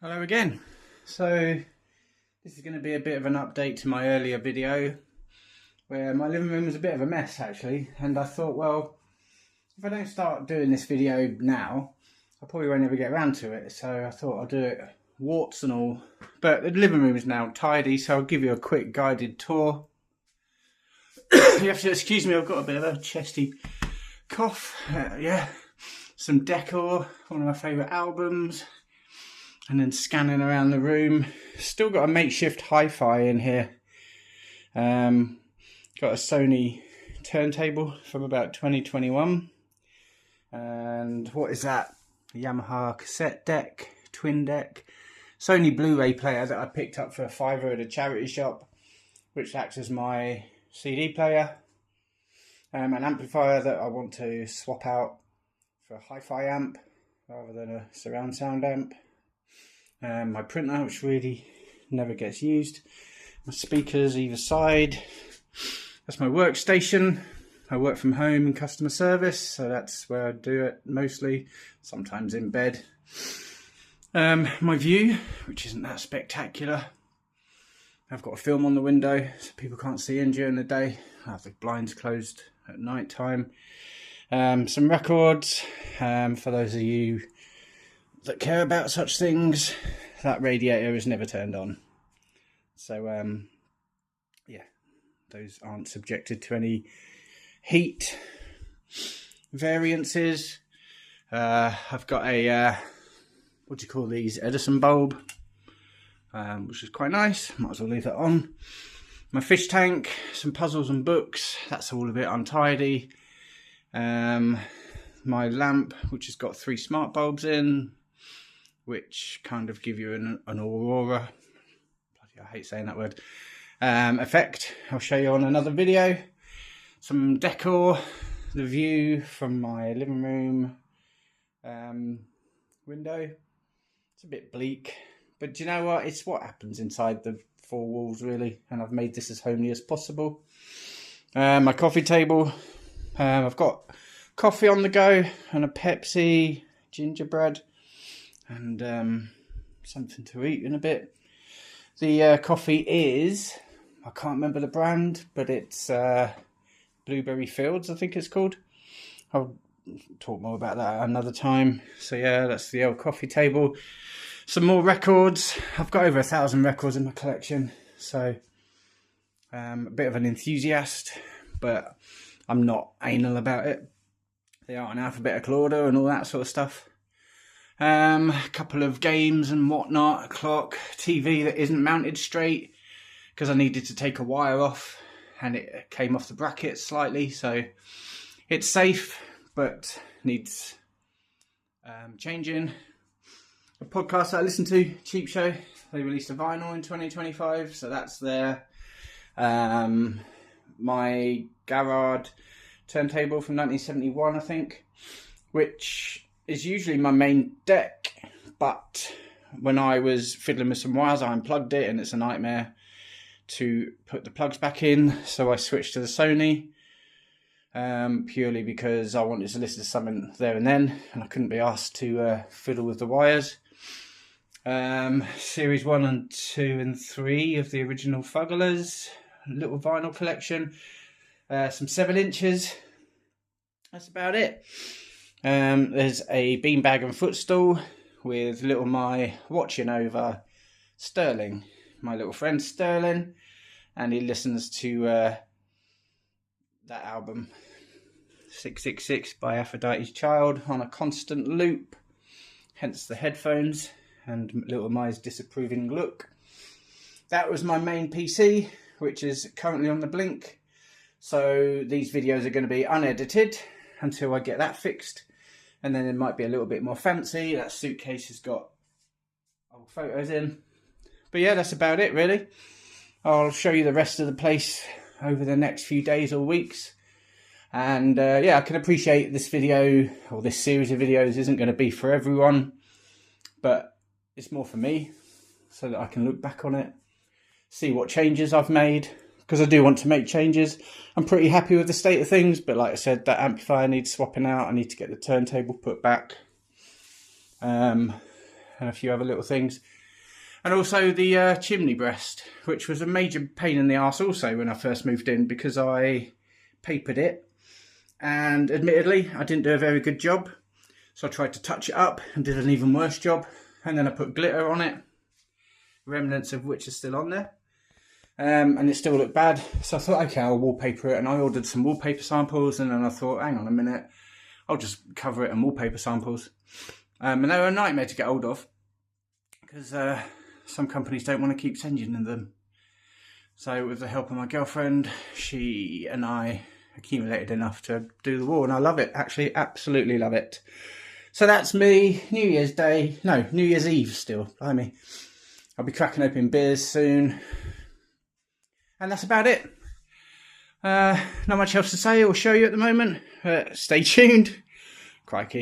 Hello again. So this is going to be a bit of an update to my earlier video where my living room was a bit of a mess actually, and I thought, well, if I don't start doing this video now I probably won't ever get around to it, so I thought I'll do it warts and all. But the living room is now tidy, so I'll give you a quick guided tour. You have to excuse me, I've got a bit of a chesty cough. Some decor, one of my favourite albums. And then scanning around the room. Still got a makeshift hi-fi in here. Got a Sony turntable from about 2021. And what is that? A Yamaha cassette deck, twin deck. Sony Blu-ray player that I picked up for £5 at a charity shop, which acts as my CD player. An amplifier that I want to swap out for a hi-fi amp rather than a surround sound amp. My printer, which really never gets used. My speakers either side. That's my workstation. I work from home in customer service, so that's where I do it mostly. Sometimes in bed. My view, which isn't that spectacular. I've got a film on the window so people can't see in during the day. I have the blinds closed at night time. Some records for those of you that care about such things. That radiator is never turned on, so yeah, those aren't subjected to any heat variances. I've got a what do you call these, Edison bulb, which is quite nice. Might as well leave that on. My fish tank, some puzzles and books. That's all a bit untidy. My lamp, which has got 3 smart bulbs in, which kind of give you an aurora, I hate saying that word, effect. I'll show you on another video. Some decor, the view from my living room window. It's a bit bleak, but do you know what? It's what happens inside the 4 walls really, and I've made this as homely as possible. My coffee table, I've got coffee on the go and a Pepsi, gingerbread, and something to eat in a bit. The coffee is, I can't remember the brand, but it's Blueberry Fields, I think it's called. I'll talk more about that another time. So yeah, that's the old coffee table. Some more records. I've got over 1,000 records in my collection, so a bit of an enthusiast, but I'm not anal about it. They are in alphabetical order and all that sort of stuff. A couple of games and whatnot, a clock, TV that isn't mounted straight because I needed to take a wire off and it came off the bracket slightly, so it's safe but needs changing. A podcast that I listen to, Cheap Show, they released a vinyl in 2025, so that's there. My Garrard turntable from 1971, I think, which is usually my main deck, but when I was fiddling with some wires I unplugged it and it's a nightmare to put the plugs back in, so I switched to the Sony, purely because I wanted to listen to something there and then and I couldn't be asked to fiddle with the wires. Series 1 and 2 and 3 of the original Fugglers, little vinyl collection, some 7-inches, that's about it. There's a beanbag and footstool with little my watching over Sterling, my little friend Sterling, and he listens to that album 666 by Aphrodite's Child on a constant loop, hence the headphones and little Mai's disapproving look. That was my main PC, which is currently on the blink, so these videos are going to be unedited until I get that fixed. And then it might be a little bit more fancy. That suitcase has got old photos in. But yeah, that's about it really. I'll show you the rest of the place over the next few days or weeks. And yeah, I can appreciate this video, or this series of videos, isn't going to be for everyone. But it's more for me, so that I can look back on it, see what changes I've made. Because I do want to make changes. I'm pretty happy with the state of things, but like I said, that amplifier needs swapping out. I need to get the turntable put back. And and a few other little things. And also the chimney breast, which was a major pain in the arse also when I first moved in, because I papered it, and admittedly I didn't do a very good job. So I tried to touch it up and did an even worse job, and then I put glitter on it, remnants of which are still on there, and it still looked bad. So I thought, okay, I'll wallpaper it, and I ordered some wallpaper samples, and then I thought, hang on a minute, I'll just cover it in wallpaper samples. And they were a nightmare to get hold of, because some companies don't want to keep sending them. So with the help of my girlfriend, she and I accumulated enough to do the wall, and I love it, actually, absolutely love it. So that's me, New Year's Eve still, blimey. I'll be cracking open beers soon. And that's about it. Not much else to say or show you at the moment. Stay tuned. Crikey.